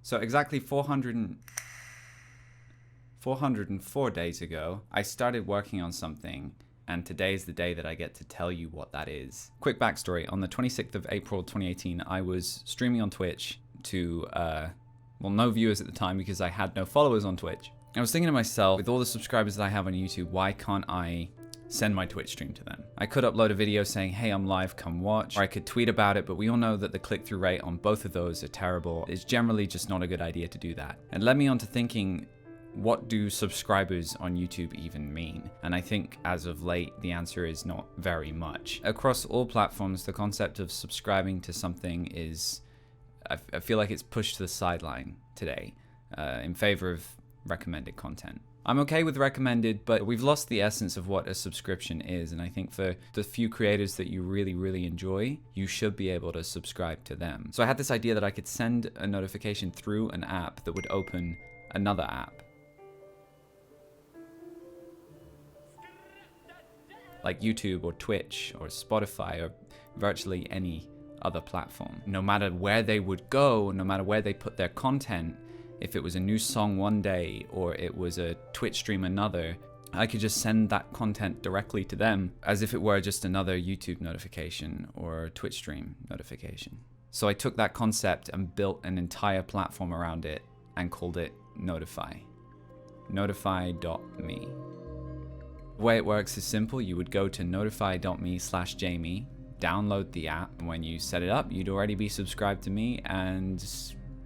So exactly 404 days ago, I started working on something, and today is the day that I get to tell you what that is. Quick backstory, on the 26th of April 2018, I was streaming on Twitch to, no viewers at the time because I had no followers on Twitch. I was thinking to myself, with all the subscribers that I have on YouTube, why can't I send my Twitch stream to them? I could upload a video saying, hey, I'm live, come watch, or I could tweet about it, but we all know that the click-through rate on both of those are terrible. It's generally just not a good idea to do that. It led me on to thinking, what do subscribers on YouTube even mean? And I think as of late, the answer is not very much. Across all platforms, the concept of subscribing to something is, I feel like it's pushed to the sideline today in favor of recommended content. I'm okay with recommended, but we've lost the essence of what a subscription is, and I think for the few creators that you really enjoy, you should be able to subscribe to them. So I had this idea that I could send a notification through an app that would open another app. Like YouTube or Twitch or Spotify or virtually any other platform. No matter where they would go, no matter where they put their content, if it was a new song one day or it was a Twitch stream another, I could just send that content directly to them as if it were just another YouTube notification or Twitch stream notification. So I took that concept and built an entire platform around it and called it Notify. Notify.me. The way it works is simple. You would go to notify.me/Jamie, download the app, and when you set it up, you'd already be subscribed to me, and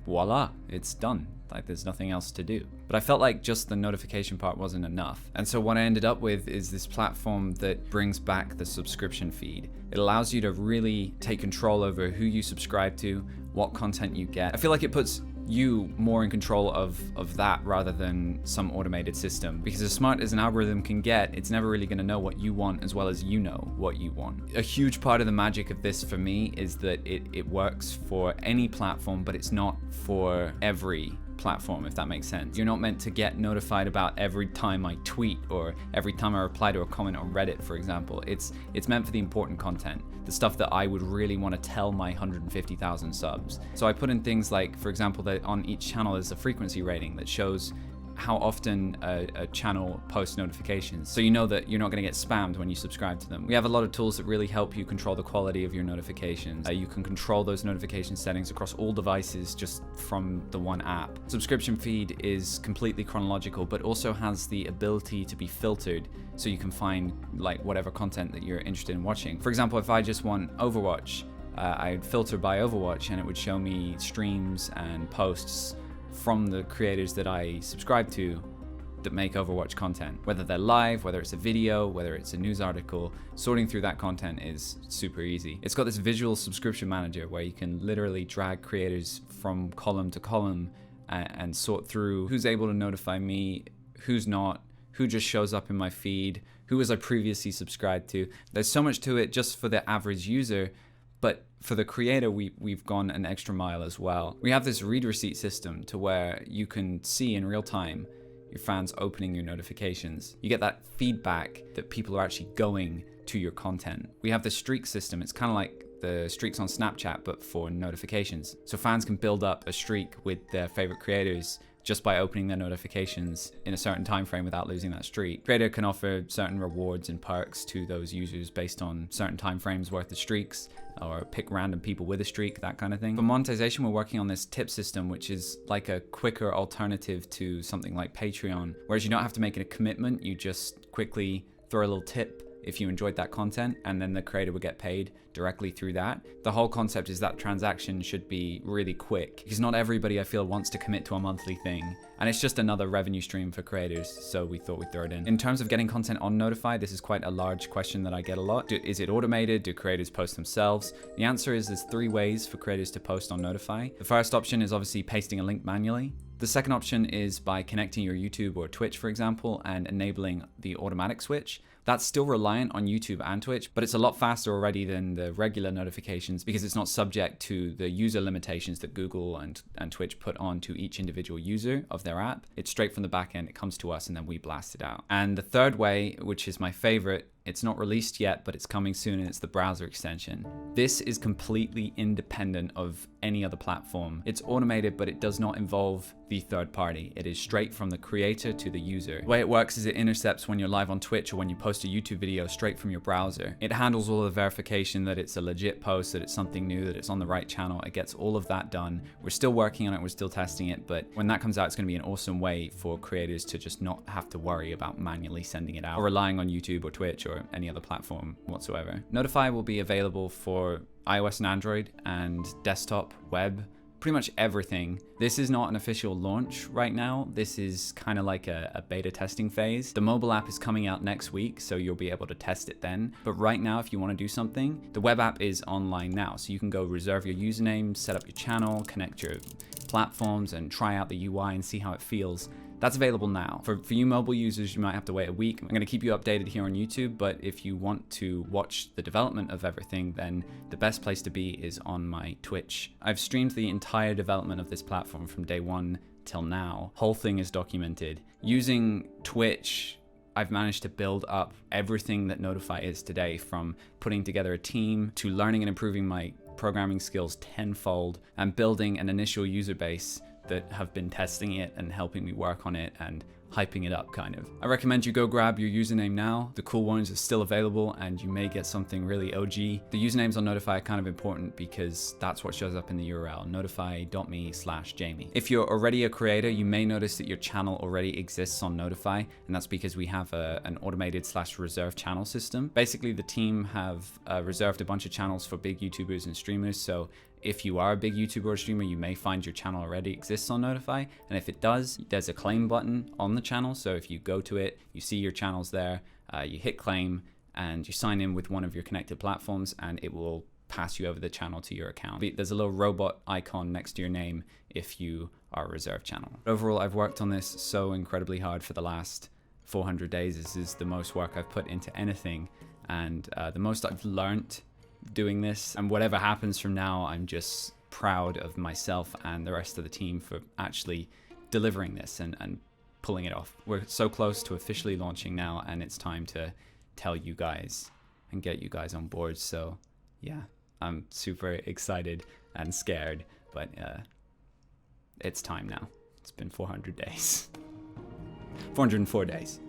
voila, it's done. Like, there's nothing else to do. But I felt like just the notification part wasn't enough. And so what I ended up with is this platform that brings back the subscription feed. It allows you to really take control over who you subscribe to, what content you get. I feel like it puts you more in control of that rather than some automated system. Because as smart as an algorithm can get, it's never really gonna know what you want as well as you know what you want. A huge part of the magic of this for me is that it works for any platform, but it's not for every platform, if that makes sense. You're not meant to get notified about every time I tweet or every time I reply to a comment on Reddit, for example. It's meant for the important content, the stuff that I would really want to tell my 150,000 subs. So I put in things like, for example, that on each channel is a frequency rating that shows how often a channel posts notifications, so you know that you're not going to get spammed when you subscribe to them. We have a lot of tools that really help you control the quality of your notifications. You can control those notification settings across all devices just from the one app. Subscription feed is completely chronological, but also has the ability to be filtered, so you can find like whatever content that you're interested in watching. For example, if I just want Overwatch, I'd filter by Overwatch and it would show me streams and posts from the creators that I subscribe to that make Overwatch content. Whether they're live, whether it's a video, whether it's a news article, sorting through that content is super easy. It's got this visual subscription manager where you can literally drag creators from column to column and sort through who's able to notify me, who's not, who just shows up in my feed, who was I previously subscribed to. There's so much to it just for the average user, but for the creator, we've gone an extra mile as well. We have this read receipt system to where you can see in real time your fans opening your notifications. You get that feedback that people are actually going to your content. We have the streak system. It's kind of like the streaks on Snapchat, but for notifications. So fans can build up a streak with their favorite creators just by opening their notifications in a certain time frame without losing that streak. Creator can offer certain rewards and perks to those users based on certain time frames worth of streaks, or pick random people with a streak, that kind of thing. For monetization, we're working on this tip system, which is like a quicker alternative to something like Patreon, whereas you don't have to make a commitment, you just quickly throw a little tip if you enjoyed that content, and then the creator would get paid directly through that. The whole concept is that transaction should be really quick, because not everybody, I feel, wants to commit to a monthly thing, and it's just another revenue stream for creators, so we thought we'd throw it in. In terms of getting content on Notify, this is quite a large question that I get a lot. Is it automated? Do creators post themselves? The answer is there's 3 ways for creators to post on Notify. The first option is obviously pasting a link manually. The second option is by connecting your YouTube or Twitch, for example, and enabling the automatic switch. That's still reliant on YouTube and Twitch, but it's a lot faster already than the regular notifications because it's not subject to the user limitations that Google and Twitch put on to each individual user of their app. It's straight from the back end, it comes to us, and then we blast it out. And the third way, which is my favorite, It's not released yet, but it's coming soon, and it's the browser extension. This is completely independent of any other platform. It's automated, but it does not involve the third party. It is straight from the creator to the user. The way it works is it intercepts when you're live on Twitch or when you post a YouTube video straight from your browser. It handles all the verification that it's a legit post, that it's something new, that it's on the right channel. It gets all of that done. We're still working on it, we're still testing it, but when that comes out, it's gonna be an awesome way for creators to just not have to worry about manually sending it out or relying on YouTube or Twitch or any other platform whatsoever. Notify will be available for iOS and Android and desktop, web, pretty much everything. This is not an official launch right now. This is kind of like a beta testing phase. The mobile app is coming out next week, so you'll be able to test it then. But right now, if you want to do something, the web app is online now. So you can go reserve your username, set up your channel, connect your platforms, and try out the UI and see how it feels. That's available now. For you mobile users, you might have to wait a week. I'm gonna keep you updated here on YouTube, but if you want to watch the development of everything, then the best place to be is on my Twitch. I've streamed the entire development of this platform from day one till now. Whole thing is documented. Using Twitch, I've managed to build up everything that Notify is today, from putting together a team to learning and improving my programming skills tenfold and building an initial user base that have been testing it and helping me work on it and hyping it up, kind of. I recommend you go grab your username now. The cool ones are still available and you may get something really OG. The usernames on Notify are kind of important because that's what shows up in the URL, notify.me/Jamie. If you're already a creator, you may notice that your channel already exists on Notify, and that's because we have an automated/reserve channel system. Basically, the team have reserved a bunch of channels for big YouTubers and streamers, so if you are a big YouTuber or streamer, you may find your channel already exists on Notify. And if it does, there's a claim button on the channel. So if you go to it, you see your channels there, you hit claim and you sign in with one of your connected platforms and it will pass you over the channel to your account. There's a little robot icon next to your name if you are a reserved channel. Overall, I've worked on this so incredibly hard for the last 400 days. This is the most work I've put into anything and the most I've learned doing this, and whatever happens from now, I'm just proud of myself and the rest of the team for actually delivering this and pulling it off. We're so close to officially launching now, and it's time to tell you guys and get you guys on board. So yeah, I'm super excited and scared, but it's time now. It's been 400 days. 404 days.